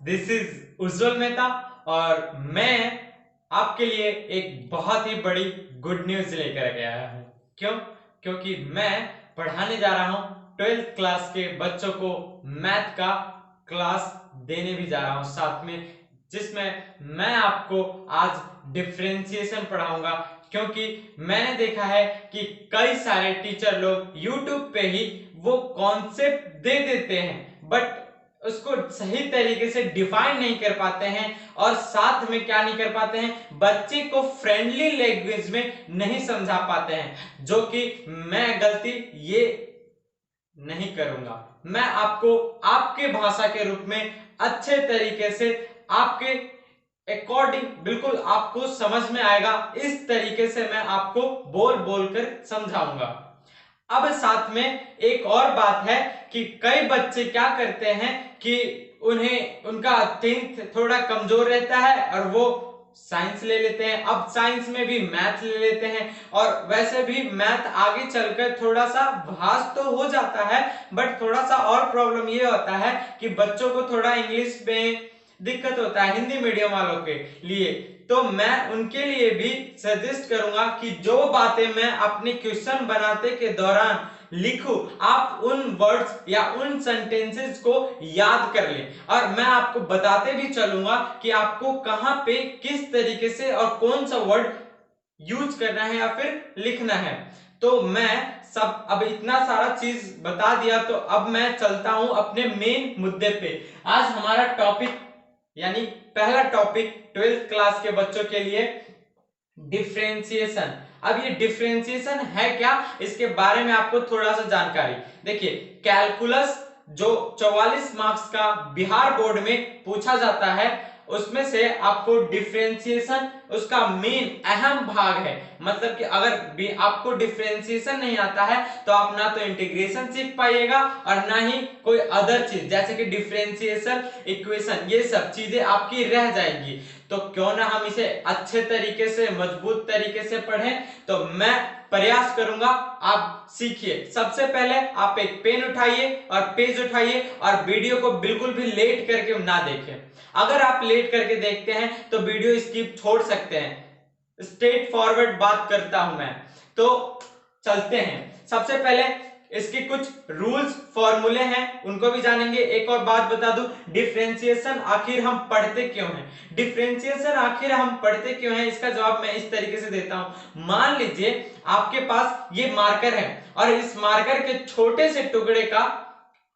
This is उज्जवल मेहता और मैं आपके लिए एक बहुत ही बड़ी गुड न्यूज लेकर के आया हूँ। क्यों? क्योंकि मैं पढ़ाने जा रहा हूँ 12th क्लास के बच्चों को मैथ का क्लास देने भी जा रहा हूँ साथ में, जिसमें मैं आपको आज डिफरेंशिएशन पढ़ाऊंगा। क्योंकि मैंने देखा है कि कई सारे टीचर लोग YouTube पे ही वो कॉन्सेप्ट दे देते हैं बट उसको सही तरीके से डिफाइन नहीं कर पाते हैं और साथ में क्या नहीं कर पाते हैं, बच्चे को फ्रेंडली लैंग्वेज में नहीं समझा पाते हैं, जो कि मैं गलती ये नहीं करूंगा। मैं आपको आपके भाषा के रूप में अच्छे तरीके से आपके अकॉर्डिंग बिल्कुल आपको समझ में आएगा, इस तरीके से मैं आपको बोल बोल कर समझाऊंगा। अब साथ में एक और बात है कि कई बच्चे क्या करते हैं कि उन्हें उनका थिंक थोड़ा कमजोर रहता है और वो साइंस ले लेते हैं। अब साइंस में भी मैथ ले लेते हैं और वैसे भी मैथ आगे चलकर थोड़ा सा भास तो हो जाता है बट थोड़ा सा और प्रॉब्लम ये होता है कि बच्चों को थोड़ा इंग्लिश में दिक्कत होता है, हिंदी मीडियम वालों के लिए। तो मैं उनके लिए भी सजेस्ट करूंगा कि जो बातें मैं अपने क्वेश्चन बनाते के दौरान लिखूं, आप उन वर्ड्स या उन सेंटेंसेस को याद कर लें और मैं आपको बताते भी चलूंगा कि आपको कहां पे किस तरीके से और कौन सा वर्ड यूज करना है या फिर लिखना है। तो मैं सब अब इतना सारा चीज बता दिया, तो अब मैं चलता हूं अपने मेन मुद्दे पे। आज हमारा टॉपिक यानी पहला टॉपिक 12th क्लास के बच्चों के लिए डिफरेंशिएशन। अब ये डिफरेंशिएशन है क्या, इसके बारे में आपको थोड़ा सा जानकारी देखिए। कैलकुलस जो 44 मार्क्स का बिहार बोर्ड में पूछा जाता है, उसमें से आपको डिफरेंशिएशन उसका मेन अहम भाग है। मतलब कि अगर भी आपको डिफरेंशिएशन नहीं आता है तो आप ना तो इंटीग्रेशन सीख पाइएगा और ना ही कोई अदर चीज जैसे कि डिफरेंशिएशन इक्वेशन, ये सब चीजें आपकी रह जाएंगी। तो क्यों ना हम इसे अच्छे तरीके से मजबूत तरीके से पढ़ें। तो मैं प्रयास करूंगा, आप सीखिए। सबसे पहले आप एक पेन उठाइए और पेज उठाइए और वीडियो को बिल्कुल भी लेट करके ना देखें। अगर आप लेट करके देखते हैं तो वीडियो स्किप छोड़ सकते हैं। स्ट्रेट फॉरवर्ड बात करता हूं मैं। तो चलते हैं। सबसे पहले इसके कुछ रूल्स फॉर्मूले हैं, उनको भी जानेंगे। एक और बात बता दूं, डिफरेंशिएशन आखिर हम पढ़ते क्यों हैं? डिफरेंशिएशन आखिर हम पढ़ते क्यों हैं, इसका जवाब मैं इस तरीके से देता हूं। मान लीजिए आपके पास ये मार्कर है और इस मार्कर के छोटे से टुकड़े का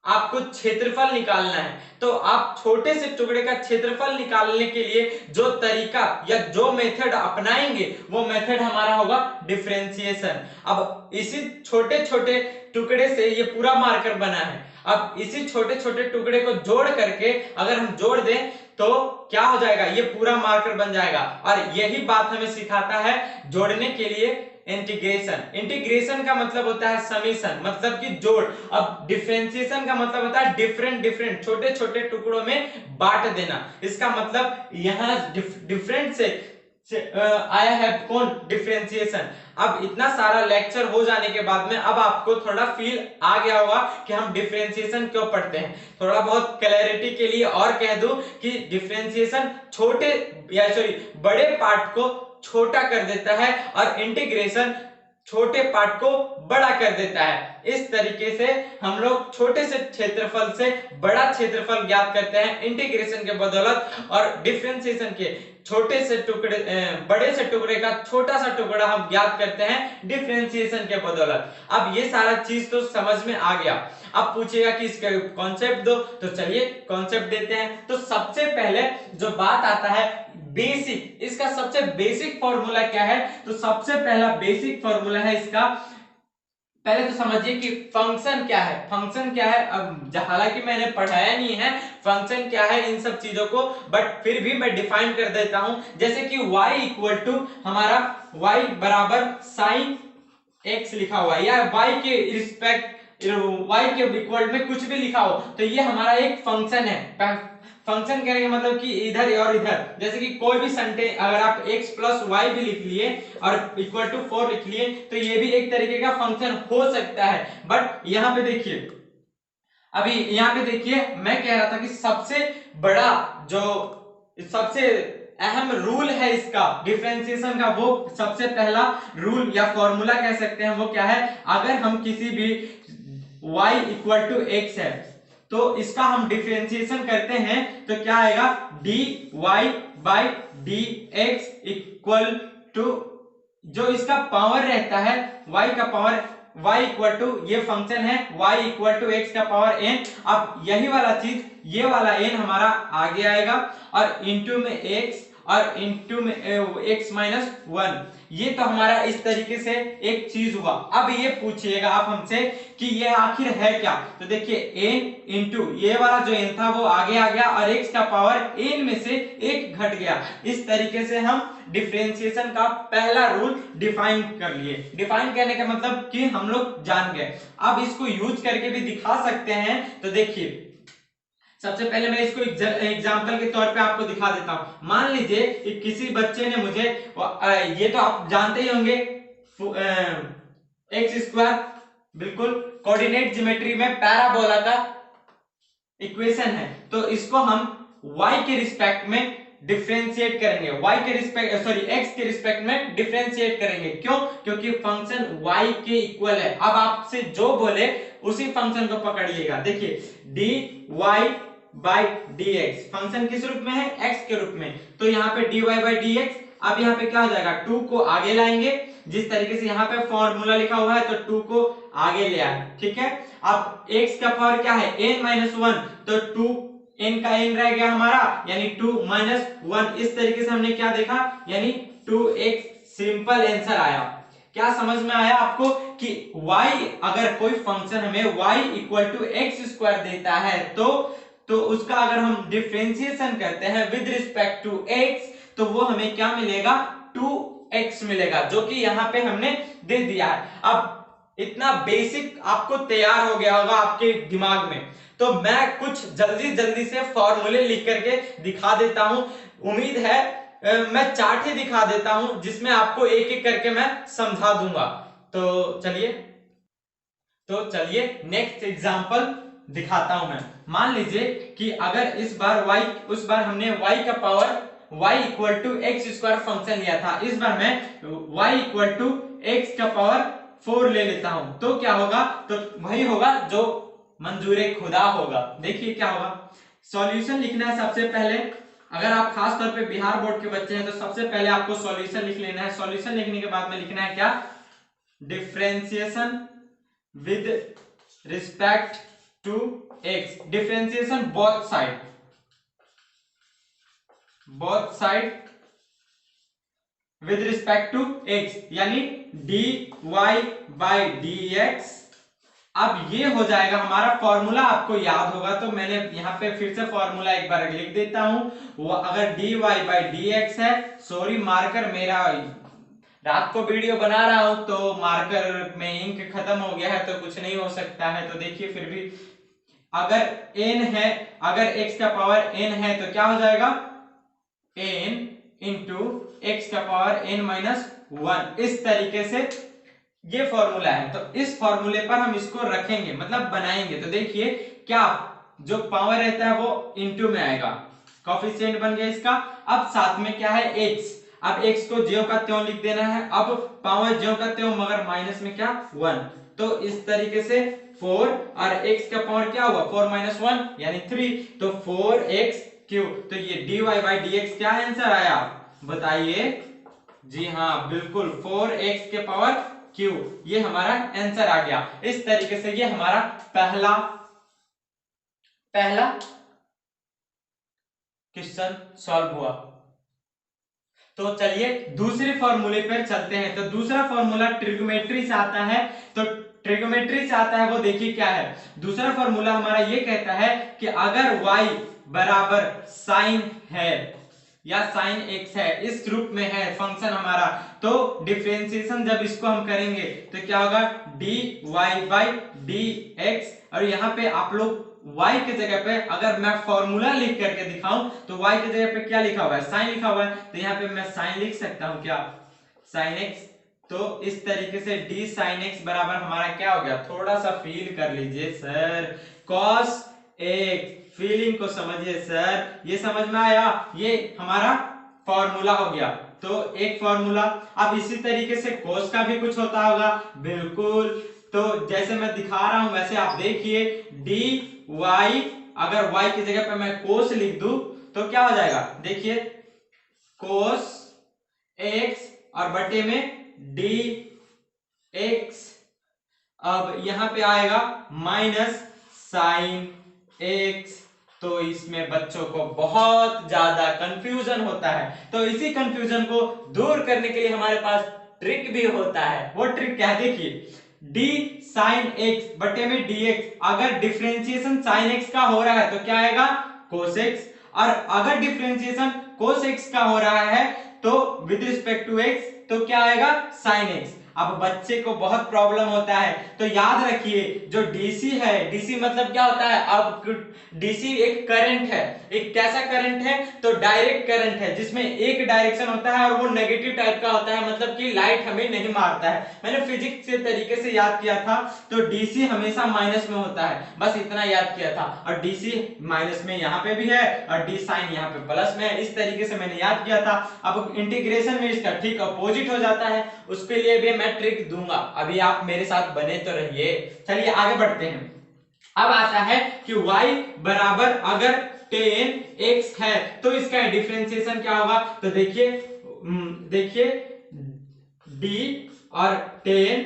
आपको क्षेत्रफल निकालना है। तो आप छोटे से टुकड़े का क्षेत्रफल निकालने के लिए जो तरीका या जो मेथड अपनाएंगे वो मेथड हमारा होगा डिफरेंशिएशन। अब इसी छोटे छोटे टुकड़े से ये पूरा मार्कर बना है। अब इसी छोटे छोटे टुकड़े को जोड़ करके अगर हम जोड़ दें तो क्या हो जाएगा, ये पूरा मार्कर बन जाएगा। और यही बात हमें सिखाता है जोड़ने के लिए इंटीग्रेशन। इंटीग्रेशन का मतलब होता है समीशन, मतलब कि जोड़। अब डिफरेंशिएशन का मतलब होता है डिफरेंट डिफरेंट छोटे छोटे टुकड़ों में बांट देना। इसका मतलब यहां डिफरेंट से आया है कौन, डिफरेंशिएशन। अब इतना सारा लेक्चर हो जाने के बाद में अब आपको थोड़ा फील आ गया होगा कि हम डिफरेंशिएशन क्यों पढ़ते हैं। थोड़ा बहुत क्लैरिटी के लिए और कह दूं कि डिफरेंशिएशन छोटे या सॉरी बड़े पार्ट को छोटा कर देता है और इंटीग्रेशन छोटे पार्ट को बड़ा कर देता है। इस तरीके से हम लोग छोटे से क्षेत्रफल से बड़ा क्षेत्रफल ज्ञात करते हैं इंटीग्रेशन के बदौलत, और डिफरेंशिएशन के छोटे से टुकड़े बड़े से टुकड़े का छोटा सा टुकड़ा हम ज्ञात करते हैं डिफरेंशिएशन के बदौलत। अब ये सारा चीज तो समझ में आ गया। अब पूछेगा कि इसका कॉन्सेप्ट दो, तो चलिए कॉन्सेप्ट देते हैं। तो सबसे पहले जो बात आता है बेसिक, इसका सबसे बेसिक फॉर्मूला क्या है? तो सबसे पहला बेसिक फॉर्मूला है इसका, पहले तो समझिए कि फंक्शन क्या है। फंक्शन क्या है, अब हालांकि मैंने पढ़ाया नहीं है फंक्शन क्या है इन सब चीजों को, बट फिर भी मैं डिफाइन कर देता हूं। जैसे कि y इक्वल टू हमारा y बराबर साइन x लिखा हुआ है, या y के रिस्पेक्ट y के इक्वल में कुछ भी लिखा हो तो ये हमारा एक फंक्शन है। फंक्शन कहने का मतलब कि इधर और इधर, जैसे कि कोई भी सेंटेंस अगर आप x प्लस वाई भी लिख लिए और इक्वल टू 4 लिख लिए तो ये भी एक तरीके का फंक्शन हो सकता है। बट यहां पे देखिए अभी यहाँ पे देखिए मैं कह रहा था कि सबसे बड़ा जो सबसे अहम रूल है इसका डिफरेंशिएशन का, वो सबसे पहला रूल या फॉर्मूला कह सकते हैं, वो क्या है, अगर हम किसी भी y इक्वल टू एक्स है तो इसका हम डिफरेंशिएशन करते हैं तो क्या आएगा, dy by d x equal to, जो इसका पावर रहता है y का पावर, y इक्वल टू ये फंक्शन है y इक्वल टू एक्स का पावर n, अब यही वाला चीज ये वाला n हमारा आगे आएगा और इनटू में x और इनटू में x माइनस 1, ये तो हमारा इस तरीके से एक चीज हुआ। अब ये पूछिएगा आप हमसे कि ये आखिर है क्या, तो देखिए n इंटू ये वाला जो n था वो आगे आ गया और x का पावर n में से एक घट गया। इस तरीके से हम डिफरेंशिएशन का पहला रूल डिफाइन कर लिए। डिफाइन करने का मतलब कि हम लोग जान गए। अब इसको यूज करके भी दिखा सकते हैं, तो देखिए सबसे पहले मैं इसको एग्जाम्पल के तौर पे आपको दिखा देता हूं। मान लीजिए कि किसी बच्चे ने मुझे, ये तो आप जानते ही होंगे एक्स स्क्वायर, बिल्कुल कोऑर्डिनेट ज्योमेट्री में पैराबोला का इक्वेशन है, तो इसको हम y के रिस्पेक्ट में डिफरेंशिएट करेंगे, y के रिस्पेक्ट सॉरी x के रिस्पेक्ट में डिफरेंशिएट करेंगे। क्यों? क्योंकि फंक्शन y के इक्वल है। अब आपसे जो बोले उसी फंक्शन को पकड़िएगा। देखिए dy बाई dx फंक्शन किस रूप में है, x के रूप में, तो यहाँ पे dy बाई dx, अब यहाँ पे क्या हो जाएगा, 2 को आगे लाएंगे, जिस तरीके से यहाँ पे फॉर्मूला लिखा हुआ है तो 2 को आगे ले आए, ठीक है। अब x का पावर क्या है, n माइनस 1, तो 2 n का n रह गया हमारा, यानी 2 माइनस 1, इस तरीके से हमने क्या देखा, यानी 2x सिंपल आंसर आया। क्या समझ में आया आपको कि y, अगर कोई फंक्शन हमें y equal to x square देता है तो उसका अगर हम डिफरेंशिएशन करते हैं विद रिस्पेक्ट टू x, तो वो हमें क्या मिलेगा, 2x मिलेगा, जो कि यहाँ पे हमने दे दिया है। अब इतना बेसिक आपको तैयार हो गया होगा आपके दिमाग में, तो मैं कुछ जल्दी से फॉर्मूले लिख करके दिखा देता हूं। उम्मीद है मैं चार्ट ही दिखा देता हूं जिसमें आपको एक एक करके मैं समझा दूंगा। तो चलिए नेक्स्ट एग्जांपल दिखाता हूं मैं। मान लीजिए कि अगर इस बार हमने y का power y equal to x square function लिया था, इस बार मैं y इक्वल टू एक्स का पावर 4 ले लेता हूं, तो क्या होगा, तो वही होगा जो मंजूरे खुदा होगा। देखिए क्या होगा, सॉल्यूशन लिखना है सबसे पहले। अगर आप खास तौर पे बिहार बोर्ड के बच्चे हैं तो सबसे पहले आपको सॉल्यूशन लिख लेना है। सॉल्यूशन लिखने के बाद में लिखना है क्या, differentiation with respect to x, differentiation both side with respect to x, यानी dy बाई dx। अब ये हो जाएगा हमारा फॉर्मूला, आपको याद होगा तो मैंने यहाँ पे फिर से फॉर्मूला एक बार लिख देता हूं। वो अगर dy बाई dx है, सॉरी मार्कर मेरा रात को वीडियो बना रहा हूं तो मार्कर में इंक खत्म हो गया है, तो कुछ नहीं हो सकता है। तो देखिए फिर भी अगर n है, अगर x का पावर n है तो क्या हो जाएगा, n इंटू एक्स का पावर n माइनस 1, इस तरीके से ये फॉर्मूला है। तो इस फॉर्मूले पर हम इसको रखेंगे, मतलब बनाएंगे, तो देखिए क्या जो पावर रहता है वो इंटू में आएगा, कोफिशिएंट बन गया इसका। अब साथ में क्या है, x, अब x को ज्यों का त्यों लिख देना है। अब पावर ज्यों का त्यों, मगर माइनस में क्या 1, तो इस तरीके से 4 और x का पावर क्या हुआ, 4 माइनस 1 यानी 3, तो 4x क्यूब। तो ये dy बाई dx क्या आंसर आया बताइए, जी हाँ बिल्कुल 4x के पावर क्यूब, ये हमारा आंसर आ गया। इस तरीके से ये हमारा पहला क्वेश्चन सॉल्व हुआ। तो चलिए दूसरे फॉर्मूले पर चलते हैं। तो दूसरा फॉर्मूला ट्रिग्नोमेट्री से आता है, तो ट्रिग्नोमेट्री से आता है वो देखिए क्या है। दूसरा फॉर्मूला हमारा ये कहता है कि अगर y बराबर साइन है या साइन x है, इस रूप में है फंक्शन हमारा, तो डिफरेंशिएशन जब इसको हम करेंगे तो क्या होगा, dy बाई dx, और यहाँ पे आप लोग y के जगह पे अगर मैं फॉर्मूला लिख करके दिखाऊं तो y के जगह पे क्या लिखा हुआ है, साइन लिखा हुआ है, तो यहाँ पे मैं साइन लिख सकता हूं क्या, साइन x तो इस तरीके से d sin x बराबर हमारा क्या हो गया, थोड़ा सा फील कर लीजिए सर, cos x, फीलिंग को समझिए सर, ये समझ में आया, ये हमारा फॉर्मूला हो गया। तो एक फॉर्मूला, अब इसी तरीके से cos का भी कुछ होता होगा, बिल्कुल। तो जैसे मैं दिखा रहा हूं वैसे आप देखिए, dy, अगर y की जगह पे मैं cos लिख दूं तो क्या हो जाएगा, देखिए cos x और बटे में dx, अब यहां पे आएगा माइनस साइन x। तो इसमें बच्चों को बहुत ज्यादा कंफ्यूजन होता है, तो इसी कंफ्यूजन को दूर करने के लिए हमारे पास ट्रिक भी होता है। वो ट्रिक क्या है, देखिए d sin x बटे में dx, अगर डिफरेंशिएशन sin x का हो रहा है तो क्या आएगा, cos x, और अगर डिफरेंशिएशन cos x का हो रहा है तो विद रिस्पेक्ट टू x तो क्या आएगा, sin x। अब बच्चे को बहुत प्रॉब्लम होता है, तो याद रखिए जो डीसी है, डीसी मतलब क्या होता है, अब डीसी एक करंट है, एक कैसा करंट है, तो डायरेक्ट करंट है जिसमें एक डायरेक्शन होता है और वो नेगेटिव टाइप का होता है, मतलब कि लाइट हमें नहीं मारता है। मैंने फिजिक्स के तरीके से याद किया था, तो डीसी हमेशा माइनस में होता है, बस इतना याद किया था, और डीसी माइनस में यहाँ पे भी है और डी साइन यहाँ पे प्लस में है, इस तरीके से मैंने याद किया था। अब इंटीग्रेशन में इसका ठीक अपोजिट हो जाता है, उसके लिए भी मैं ट्रिक दूंगा, अभी आप मेरे साथ बने तो रहिए। चलिए आगे बढ़ते हैं। अब आता है कि y बराबर अगर tan x है तो इसका डिफरेंशिएशन क्या होगा, तो देखिए d और tan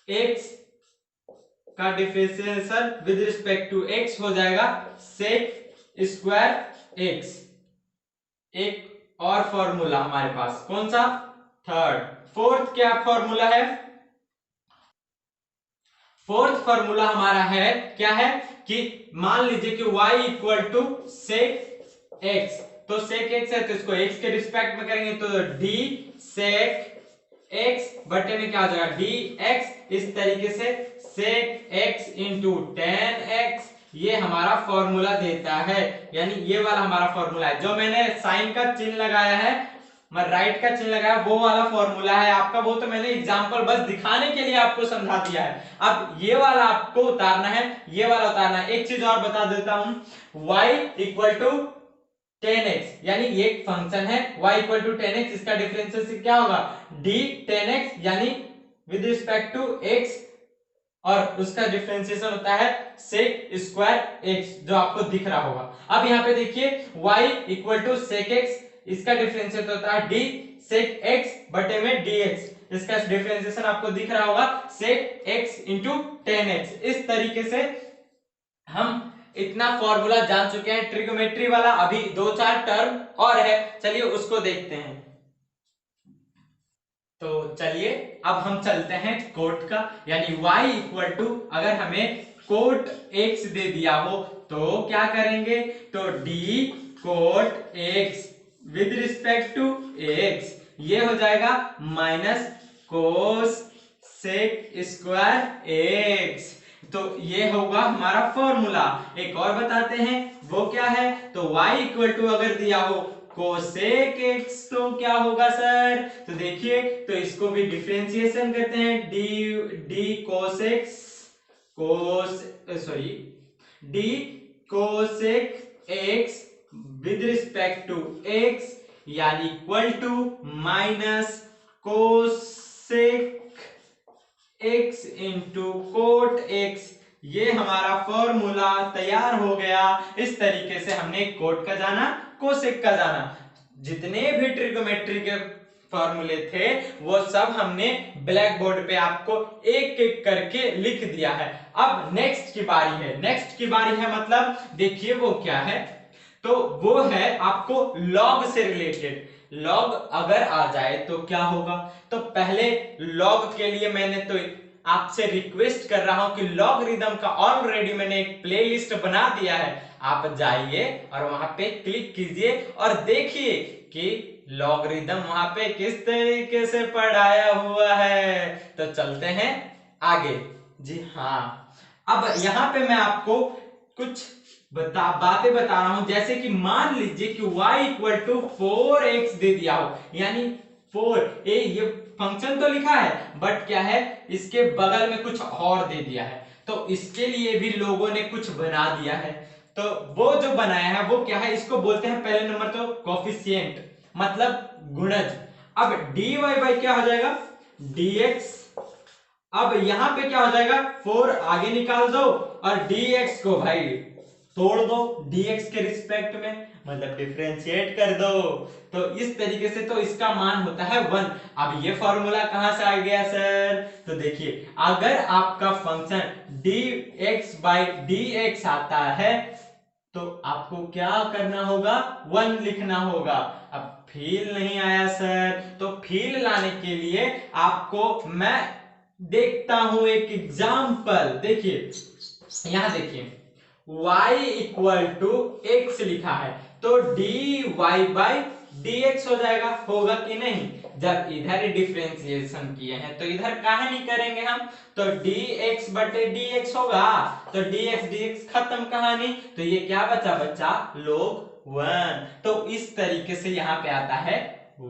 x का differentiation with respect to x हो जाएगा sec स्क्वायर x। एक और फॉर्मूला हमारे पास, कौन सा, थर्ड। फोर्थ क्या फॉर्मूला है, फोर्थ फॉर्मूला हमारा है, क्या है कि मान लीजिए कि y equal to sec x, तो सेक x है तो इसको x के रिस्पेक्ट में करेंगे तो d सेक x बटे में क्या हो जाएगा dx, इस तरीके से सेक x इंटू टेन x, ये हमारा फॉर्मूला देता है, यानी ये वाला हमारा फॉर्मूला है, जो मैंने साइन का चिन्ह लगाया है, मैं राइट का चिन्ह लगाया, वो वाला फॉर्मूला है आपका, वो तो मैंने एग्जांपल बस दिखाने के लिए आपको समझा दिया है। अब ये वाला आपको उतारना है, ये वाला उतारना है। एक चीज और बता देता हूं, y equal to tan x, यानी ये एक फंक्शन है y equal to tan x, इसका डिफरेंशियल क्या होगा, d टेन एक्स, यानी विद रिस्पेक्ट टू x, और उसका डिफरेंशिएशन होता है सेक स्क्वायर x, जो आपको दिख रहा होगा। अब यहाँ पे देखिए y equal to sec x, इसका डिफरेंशिएशन होता है d सेक x बटे में dx, इसका डिफरेंशिएशन आपको दिख रहा होगा सेक x इंटू टेन एक्स। इस तरीके से हम इतना फॉर्मूला जान चुके हैं ट्रिग्नोमेट्री वाला, अभी दो चार टर्म और है, चलिए उसको देखते हैं। तो चलिए अब हम चलते हैं कोट का, यानी y इक्वल टू अगर हमें कोट x दे दिया हो तो क्या करेंगे, तो d cot x with respect to x, ये हो जाएगा minus cosec square x। तो ये होगा हमारा फॉर्मूला। एक और बताते हैं, वो क्या है, तो y इक्वल टू अगर दिया हो कोसेक x तो क्या होगा सर, तो देखिए, तो इसको भी डिफरेंशिएशन करते हैं, d cosec d cosec x with respect to x, यानी equal to minus cosec x into cot x, ये हमारा फॉर्मूला तैयार हो गया। इस तरीके से हमने कोट का जाना, कोसेक का जाना, जितने भी ट्रिग्नोमेट्री के फॉर्मूले थे वो सब हमने ब्लैक बोर्ड पे आपको एक एक करके लिख दिया है। अब नेक्स्ट की बारी है, नेक्स्ट की बारी है मतलब देखिए वो क्या है, तो वो है आपको लॉग से रिलेटेड। लॉग अगर आ जाए तो क्या होगा, तो पहले लॉग के लिए मैंने तो आपसे रिक्वेस्ट कर रहा हूं कि लॉगरिथम का ऑलरेडी मैंने एक प्लेलिस्ट बना दिया है, आप जाइए और वहां पे क्लिक कीजिए और देखिए कि लॉगरिथम वहां पे किस तरीके से पढ़ाया हुआ है। तो चलते हैं आगे। जी हाँ, अब यहां पे मैं आपको कुछ बातें बता रहा हूं, जैसे कि मान लीजिए कि y इक्वल टू 4x दे दिया हो, यानी 4 ये फंक्शन तो लिखा है बट क्या है इसके बगल में कुछ और दे दिया है, तो इसके लिए भी लोगों ने कुछ बना दिया है। तो वो जो बनाया है वो क्या है, इसको बोलते हैं पहले नंबर तो कोफिशिएंट, मतलब गुणज। अब dy बाई क्या हो जाएगा, dx। अब यहां पे क्या हो जाएगा, 4 आगे निकाल दो और dx को भाई तोड़ दो dx के रिस्पेक्ट में, मतलब डिफरेंशिएट कर दो। तो इस तरीके से तो इसका मान होता है 1। अब ये फॉर्मूला कहां से आ गया सर, तो देखिए अगर आपका फंक्शन dx बाई dx आता है तो आपको क्या करना होगा, 1 लिखना होगा। अब फील नहीं आया सर, तो फील लाने के लिए आपको मैं देखता हूं एक एग्जाम्पल। देखिए यहां देखिए y इक्वल टू x लिखा है, तो dy बाई dx हो जाएगा, होगा कि नहीं। जब इधर डिफरेंशिएशन किए हैं तो इधर काहे नहीं करेंगे हम, तो dx बटे dx होगा, तो dx dx खत्म कहानी। तो ये क्या बचा बच्चा, log 1। तो इस तरीके से यहाँ पे आता है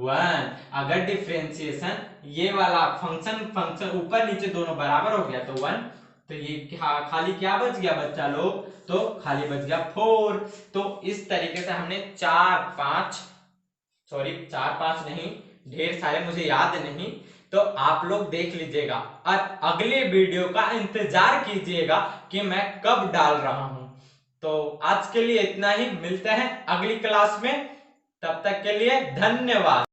1। अगर डिफरेंशिएशन ये वाला फंक्शन ऊपर नीचे दोनों बराबर हो गया तो 1, तो ये खाली क्या बच गया बच्चा लोग, तो खाली बच गया 4। तो इस तरीके से हमने 4 5 नहीं, ढेर सारे मुझे याद नहीं, तो आप लोग देख लीजिएगा और अगले वीडियो का इंतजार कीजिएगा कि मैं कब डाल रहा हूं। तो आज के लिए इतना ही, मिलते हैं अगली क्लास में, तब तक के लिए धन्यवाद।